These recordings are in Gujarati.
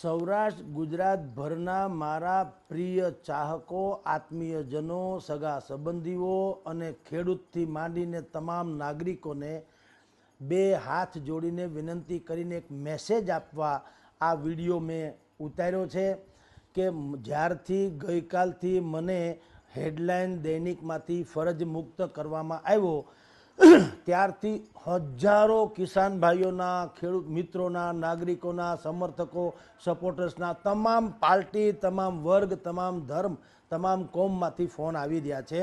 સૌરાષ્ટ્ર ગુજરાતભરના મારા પ્રિય ચાહકો, આત્મીયજનો, સગા સંબંધીઓ અને ખેડૂતથી માંડીને તમામ નાગરિકોને બે હાથ જોડીને વિનંતી કરીને એક મેસેજ આપવા આ વિડીયો મેં ઉતાર્યો છે કે જ્યારથી ગઈકાલથી મને હેડલાઇન દૈનિકમાંથી ફરજ મુક્ત કરવામાં આવ્યો ત્યારથી હજારો કિસાન ભાઈઓના, ખેડૂત મિત્રોના, નાગરિકોના, સમર્થકો, સપોર્ટર્સના, તમામ પાર્ટી, તમામ વર્ગ, તમામ ધર્મ, તમામ કોમમાંથી ફોન આવી રહ્યા છે.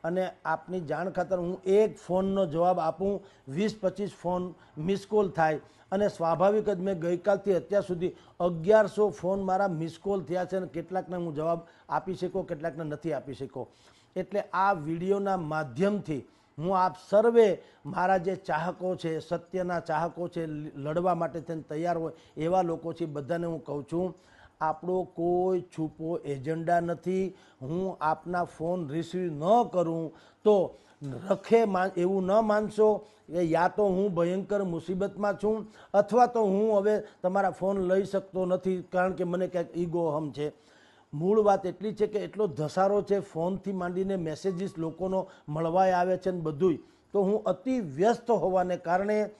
અને આપની જાણ ખાતર હું એક ફોનનો જવાબ આપું 20-25 ફોન મિસ કોલ થાય અને સ્વાભાવિક જ મેં ગઈકાલથી અત્યાર સુધી 1100 ફોન મારા મિસ કોલ થયા છે અને કેટલાકને હું જવાબ આપી શક્યો, કેટલાકને નથી આપી શક્યો. એટલે આ વિડીયોના માધ્યમથી હું આપ સર્વે મારા જે ચાહકો છે, સત્યના ચાહકો છે, લડવા માટે થઈને તૈયાર હોય એવા લોકો છે, બધાને હું કહું છું આપણો કોઈ છુપો એજન્ડા નથી. હું આપના ફોન રિસીવ ન કરું તો રખે એવું ન માનશો કે યા તો હું ભયંકર મુસીબતમાં છું અથવા તો હું હવે તમારા ફોન લઈ શકતો નથી કારણ કે મને ક્યાંક ઈગો હમ છે. મૂળ વાત એટલી છે કે એટલો ધસારો છે, ફોનથી માંડીને મેસેજીસ લોકોનો મળવાય આવે છે ને બધુંય. તો હું અતિ વ્યસ્ત હોવાને કારણે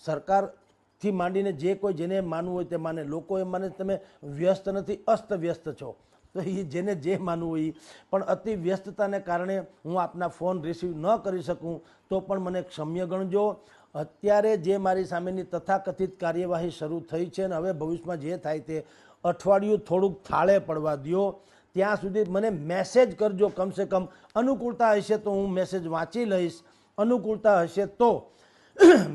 સરકારથી માંડીને જે કોઈ જેને માનવું હોય તે માને, લોકો એમ માને તમે વ્યસ્ત નથી, અસ્તવ્યસ્ત છો. તો એ જેને જે માનવું હોય, પણ અતિ વ્યસ્તતાને કારણે હું આપના ફોન રિસીવ ન કરી શકું તો પણ મને ક્ષમ્ય ગણજો. અત્યારે જે મારી સામેની તથાકથિત કાર્યવાહી શરૂ થઈ છે અને હવે ભવિષ્યમાં જે થાય તે અઠવાડિયું થોડુંક થાળે પડવા દો. ત્યાં સુધી મને મેસેજ કરજો. કમસે કમ અનુકૂળતા હશે તો હું મેસેજ વાંચી લઈશ, અનુકૂળતા હશે તો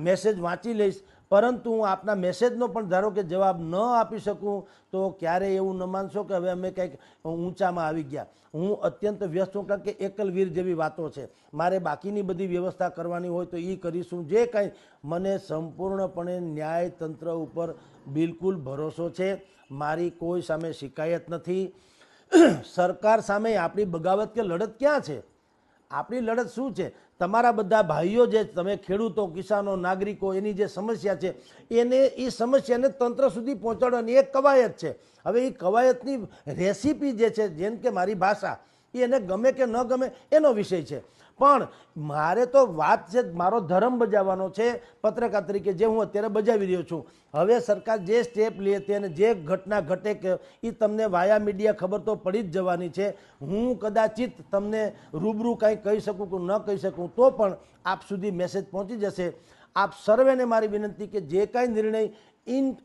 મેસેજ વાંચી લઈશ. પરંતુ હું આપના મેસેજનો પણ ધારો કે જવાબ ન આપી શકું તો ક્યારેય એવું ન માનશો કે હવે અમે કંઈક ઊંચામાં આવી ગયા. હું અત્યંત વ્યસ્ત છું કારણ કે એકલવીર જેવી વાતો છે. મારે બાકીની બધી વ્યવસ્થા કરવાની હોય તો એ કરીશું. જે કાંઈ મને સંપૂર્ણપણે ન્યાયતંત્ર ઉપર બિલકુલ ભરોસો છે. મારી કોઈ સામે શિકાયત નથી. સરકાર સામે આપણી બગાવત કે લડત ક્યાં છે? આપણી લડત શું છે? તમારા બધા ભાઈઓ જે તમે ખેડૂતો, કિસાનો, નાગરિકો, એની જે સમસ્યા છે એને એ સમસ્યાને તંત્ર સુધી પહોંચાડવાની એક કવાયત છે. હવે એ કવાયતની રેસીપી જે છે, જેમ કે મારી ભાષા એ એને ગમે કે ન ગમે એનો વિષય છે. પણ મારે તો વાત છે, મારો ધર્મ બજાવવાનો છે પત્રકાર તરીકે, જે હું અત્યારે બજાવી રહ્યો છું. હવે સરકાર જે સ્ટેપ લે તે અને જે ઘટના ઘટે કે એ તમને વાયા મીડિયા ખબર તો પડી જ જવાની છે. હું કદાચિત તમને રૂબરૂ કાંઈ કહી શકું કે ન કહી શકું તો પણ આપ સુધી મેસેજ પહોંચી જશે. આપ સર્વેને મારી વિનંતી કે જે કાંઈ નિર્ણય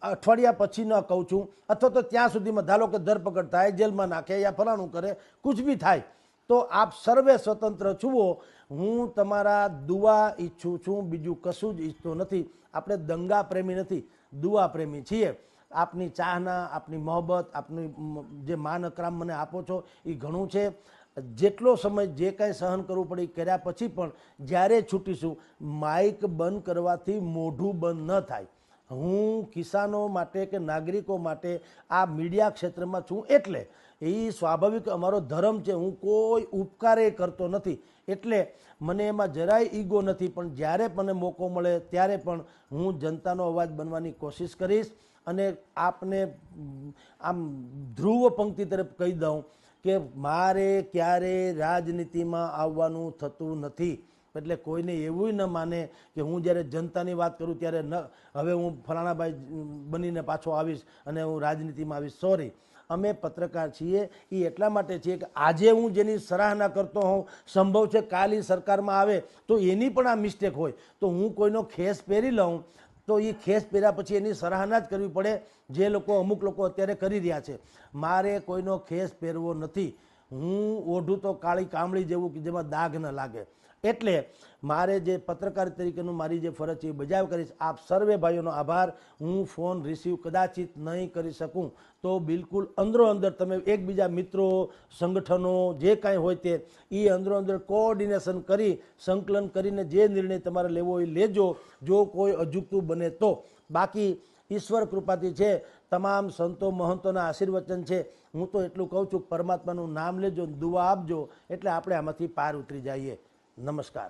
અઠવાડિયા પછી ન કહું છું અથવા તો ત્યાં સુધીમાં ધારો કે ધરપકડ થાય, જેલમાં નાખે યા ફલાણું કરે, કુછ બી થાય તો આપ સર્વે સ્વતંત્ર છુઓ. હું તમારા દુઆ ઈચ્છું છું, બીજું કશું જ ઈચ્છતો નથી. આપણે દંગા પ્રેમી નથી, દુઆ પ્રેમી છીએ. આપની ચાહના, આપની મોહબ્બત, આપની જે માન અકરામ મને આપો છો એ ઘણું છે. જેટલો સમય જે કાંઈ સહન કરવું પડે એ કર્યા પછી પણ જ્યારે છૂટીશું, માઇક બંધ કરવાથી મોઢું બંધ ન થાય. હું કિસાનો માટે કે નાગરિકો માટે આ મીડિયા ક્ષેત્રમાં છું એટલે એ સ્વાભાવિક અમારો ધર્મ છે. હું કોઈ ઉપકારે કરતો નથી એટલે મને એમાં જરાય ઈગો નથી. પણ જ્યારે મને મોકો મળે ત્યારે પણ હું જનતાનો અવાજ બનવાની કોશિશ કરીશ. અને આપને આમ ધ્રુવ પંક્તિ તરફ કહી દઉં કે મારે ક્યારે રાજનીતિમાં આવવાનું થતું નથી. એટલે કોઈને એવું ન માને કે હું જ્યારે જનતાની વાત કરું ત્યારે ન હવે હું ફલાણાભાઈ બનીને પાછો આવીશ અને હું રાજનીતિમાં આવીશ. સોરી, અમે પત્રકાર છીએ. એ એટલા માટે છીએ કે આજે હું જેની સરાહના કરતો હોઉં, સંભવ છે કાલ એ સરકારમાં આવે તો એની પણ આ મિસ્ટેક હોય તો હું કોઈનો ખેસ પહેરી લઉં તો એ ખેસ પહેર્યા પછી એની સરાહના જ કરવી પડે, જે લોકો અમુક લોકો અત્યારે કરી રહ્યા છે. મારે કોઈનો ખેસ પહેરવો નથી. હું ઓઢું તો કાળી કામળી જેવું કે જેમાં દાગ ન લાગે. એટલે મારે જે પત્રકાર તરીકેનું મારી જે ફરજ છે એ બજાવ કરીશ. આપ સર્વે ભાઈઓનો આભાર. હું ફોન રિસીવ કદાચિત નહીં કરી શકું તો બિલકુલ અંદરો અંદર તમે એકબીજા મિત્રો, સંગઠનો જે કાંઈ હોય તે એ અંદરો અંદર કોઓર્ડિનેશન કરી, સંકલન કરીને જે નિર્ણય તમારે લેવો હોય લેજો, જો કોઈ અજુગતું બને તો. બાકી ઈશ્વર કૃપાથી છે, તમામ સંતો મહંતોના આશીર્વચન છે. હું તો એટલું કહું છું, પરમાત્માનું નામ લેજો, દુઆ આપજો એટલે આપણે આમાંથી પાર ઉતરી જઈએ. નમસ્કાર.